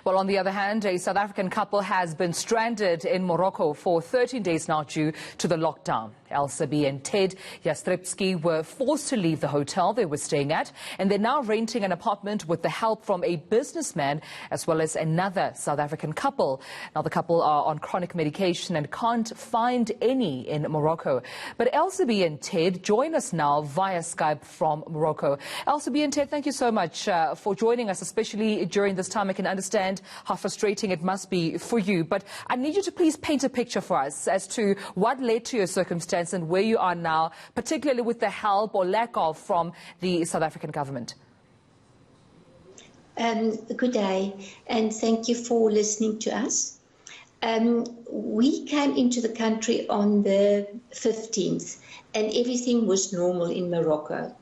Well, on the other hand, a South African couple has been stranded in Morocco for 13 days now due to the lockdown. Elsabe and Ted Jastrepski were forced to leave the hotel they were staying at, and they're now renting an apartment with the help from a businessman as well as another South African couple. Now, the couple are on chronic medication and can't find any in Morocco. But Elsabe and Ted join us now via Skype from Morocco. Elsabe and Ted, thank you so much for joining us, especially during this time. I can understand how frustrating it must be for you, but I need you to please paint a picture for us as to what led to your circumstance and where you are now, particularly with the help or lack of from the South African government. Good day, and thank you for listening to us. We came into the country on the 15th, and everything was normal in Morocco.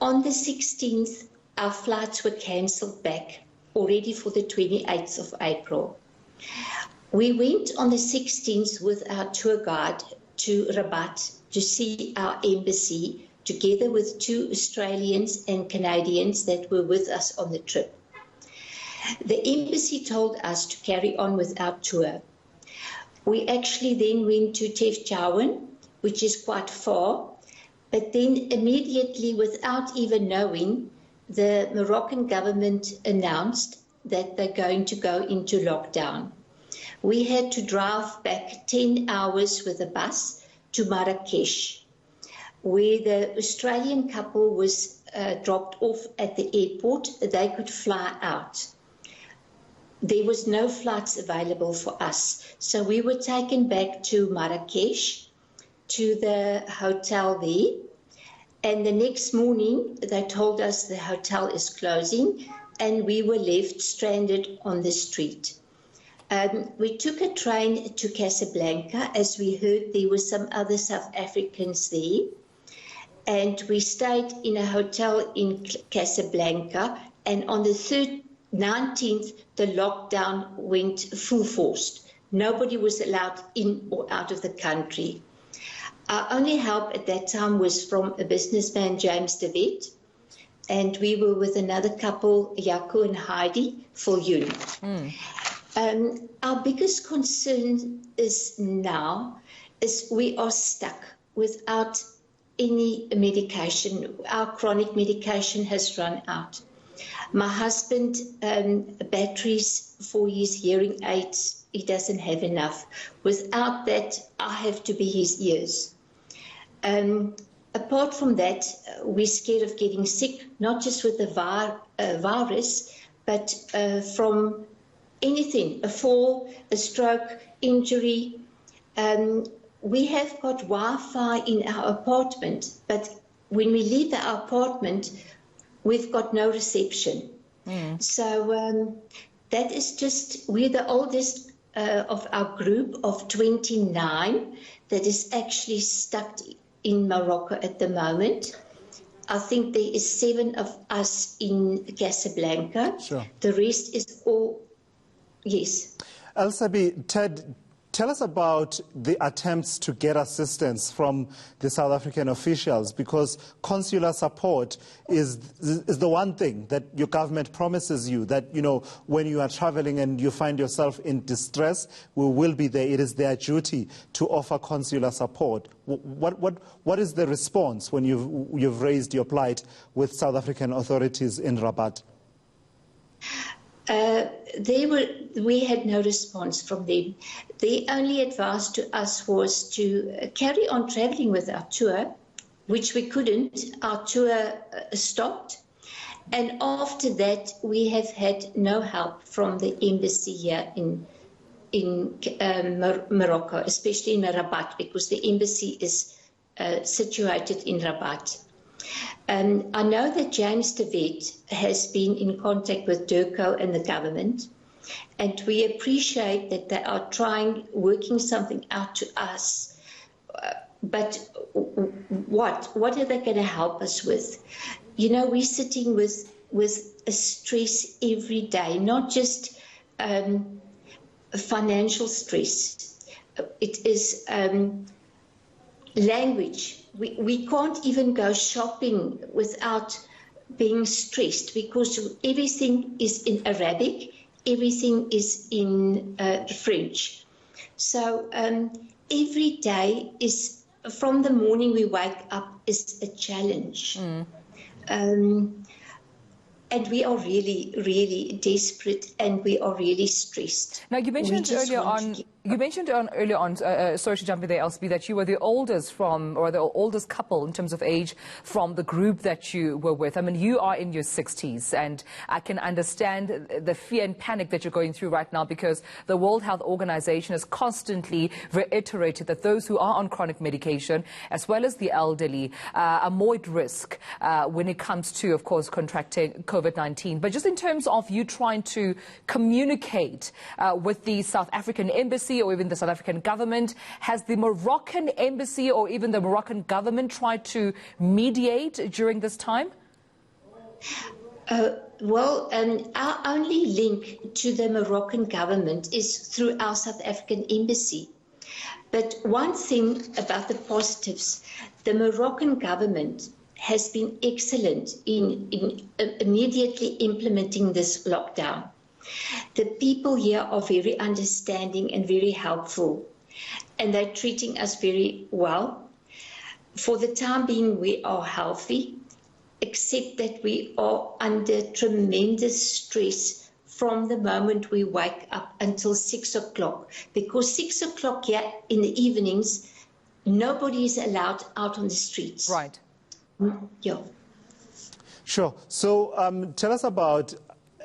On the 16th, our flights were cancelled back, already for the 28th of April. We went on the 16th with our tour guide to Rabat to see our embassy, together with 2 Australians and Canadians that were with us on the trip. The embassy told us to carry on with our tour. We actually then went to Tefchaouen, which is quite far, but then immediately, without even knowing, the Moroccan government announced that they're going to go into lockdown. We had to drive back 10 hours with a bus to Marrakesh, where the Australian couple was dropped off at the airport. They could fly out. There was no flights available for us, so we were taken back to Marrakesh, to the hotel there, and the next morning they told us the hotel is closing and we were left stranded on the street. We took a train to Casablanca, as we heard there were some other South Africans there, and we stayed in a hotel in Casablanca, and on the 19th the lockdown went full force. Nobody was allowed in or out of the country. Our only help at that time was from a businessman, James de Wet, and we were with another couple, Jaco and Heidi Viljoen. Our biggest concern now is we are stuck without any medication. Our chronic medication has run out. My husband, batteries for his hearing aids, he doesn't have enough. Without that, I have to be his ears. Apart from that, we're scared of getting sick, not just with the virus, but from anything, a fall, a stroke, injury. We have got Wi-Fi in our apartment, but when we leave our apartment, we've got no reception. So that is just, we're the oldest of our group of 29 that is actually stuck in Morocco at the moment. I think there is 7 of us in Casablanca. Sure. The rest is all, yes. Elsabe, Ted, tell us about the attempts to get assistance from the South African officials, because consular support is the one thing that your government promises you, that, you know, when you are traveling and you find yourself in distress, we will be there. It is their duty to offer consular support. What is the response when you've raised your plight with South African authorities in Rabat? We had no response from them. The only advice to us was to carry on traveling with our tour, which we couldn't. Our tour stopped. And after that, we have had no help from the embassy here in Morocco, especially in Rabat, because the embassy is situated in Rabat. I know that James de Wet has been in contact with Durko and the government, and we appreciate that they are working something out to us. But what are they going to help us with? You know, we're sitting with a stress every day, not just financial stress. It is language. We can't even go shopping without being stressed, because everything is in Arabic everything is in French. So every day is, from the morning we wake up, is a challenge. And we are really, really desperate, and we are really stressed. Now, you mentioned earlier on, sorry to jump in there, Elsie, that you were the oldest the oldest couple in terms of age from the group that you were with. I mean, you are in your 60s, and I can understand the fear and panic that you're going through right now, because the World Health Organization has constantly reiterated that those who are on chronic medication, as well as the elderly, are more at risk when it comes to, of course, contracting COVID-19. But just in terms of you trying to communicate with the South African embassy or even the South African government, has the Moroccan embassy or even the Moroccan government tried to mediate during this time? Well, our only link to the Moroccan government is through our South African embassy. But one thing about the positives, the Moroccan government has been excellent in immediately implementing this lockdown. The people here are very understanding and very helpful, and they're treating us very well. For the time being, we are healthy, except that we are under tremendous stress from the moment we wake up until 6 o'clock, because 6 o'clock here in the evenings, nobody is allowed out on the streets. Right. Yeah. Sure. So tell us about,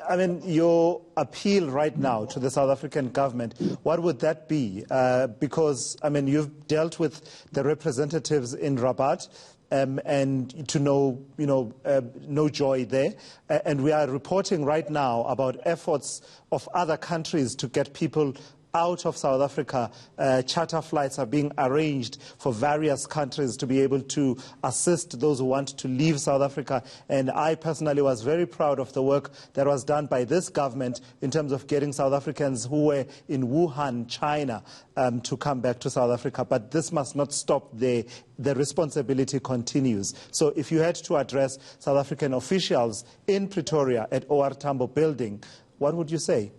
I mean, your appeal right now to the South African government. What would that be? Because, I mean, you've dealt with the representatives in Rabat, and to no joy there. And we are reporting right now about efforts of other countries to get people out of South Africa. Charter flights are being arranged for various countries to be able to assist those who want to leave South Africa. And I personally was very proud of the work that was done by this government in terms of getting South Africans who were in Wuhan, China, to come back to South Africa. But this must not stop there. The responsibility continues. So if you had to address South African officials in Pretoria at OR Tambo building, what would you say?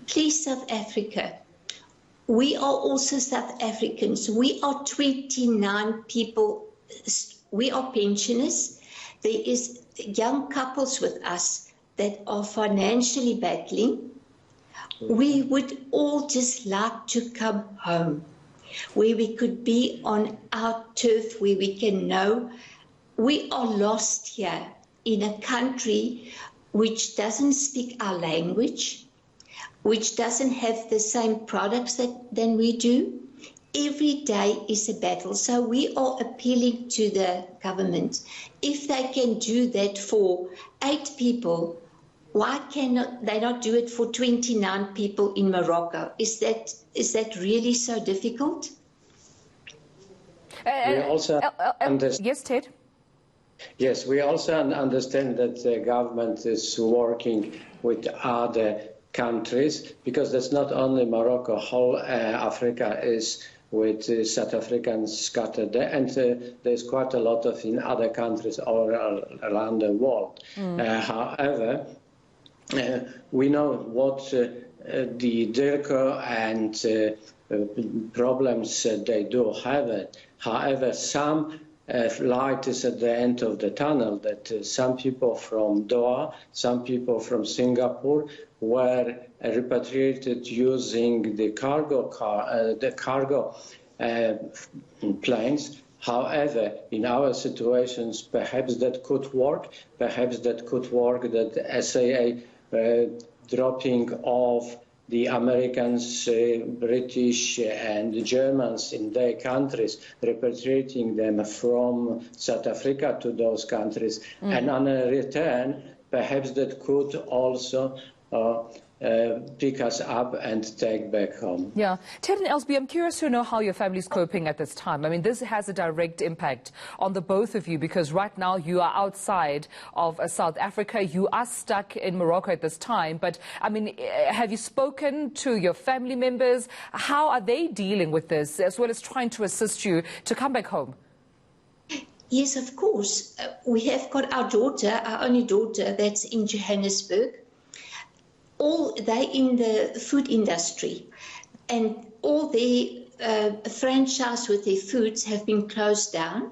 Please, South Africa, we are also South Africans. We are 29 people. We are pensioners. There is young couples with us that are financially battling. We would all just like to come home, where we could be on our turf, where we can know we are lost here in a country which doesn't speak our language, which doesn't have the same products than we do. Every day is a battle. So we are appealing to the government. If they can do that for 8 people, why cannot they not do it for 29 people in Morocco? Is that really so difficult? We also yes, Ted? Yes, we also understand that the government is working with other countries, because that's not only Morocco, whole Africa is with South Africans scattered there, and there's quite a lot of in other countries all around the world. However, we know what the DIRCO and problems they do have. However, some light is at the end of the tunnel, that some people from Doha, some people from Singapore were repatriated using the cargo planes. However, in our situations, perhaps that could work. Perhaps that could work that SAA dropping off the Americans, British and Germans in their countries, repatriating them from South Africa to those countries. And on a return, perhaps that could also pick us up and take back home. Yeah. Ted and Elsby, I'm curious to know how your family's coping at this time. I mean, this has a direct impact on the both of you, because right now you are outside of South Africa. You are stuck in Morocco at this time. But, I mean, have you spoken to your family members? How are they dealing with this, as well as trying to assist you to come back home? Yes, of course. We have got our daughter, our only daughter, that's in Johannesburg. they in the food industry, and all their franchise with their foods have been closed down.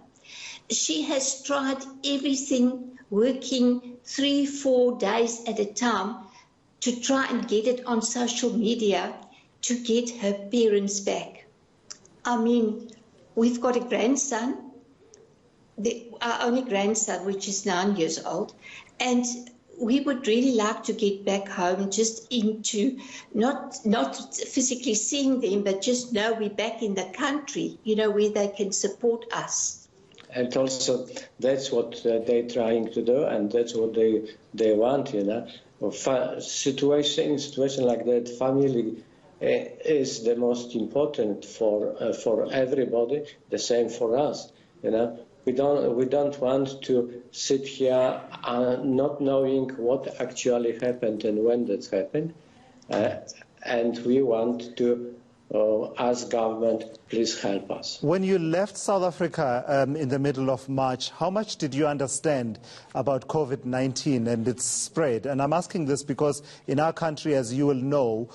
She has tried everything, working 3-4 days at a time to try and get it on social media to get her parents back. I mean, we've got a grandson, our only grandson, which is 9 years old, and we would really like to get back home, just into not physically seeing them, but just know we're back in the country, where they can support us. And also, that's what they're trying to do, and that's what they want, Situation like that, family is the most important for everybody. The same for us, We don't want to sit here not knowing what actually happened and when that happened, and we want to ask government, please help us. When you left South Africa in the middle of March, how much did you understand about COVID-19 and its spread? And I'm asking this because in our country, as you will know,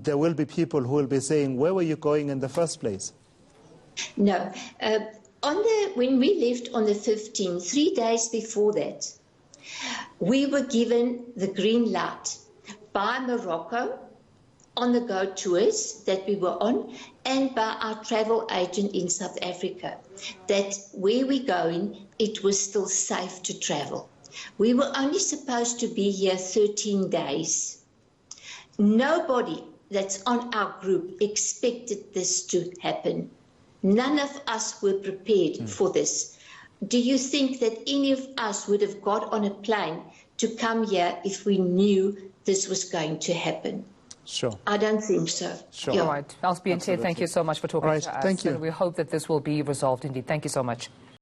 there will be people who will be saying, where were you going in the first place? No. When we left on the 15th, 3 days before that, we were given the green light by Morocco on the go tours that we were on, and by our travel agent in South Africa, that where we're going, it was still safe to travel. We were only supposed to be here 13 days. Nobody that's on our group expected this to happen. None of us were prepared for this. Do you think that any of us would have got on a plane to come here if we knew this was going to happen? Sure. I don't think so. Sure. Yeah. All right. Elsbie and Ted, thank you so much for talking to us. Thank you. And we hope that this will be resolved indeed. Thank you so much.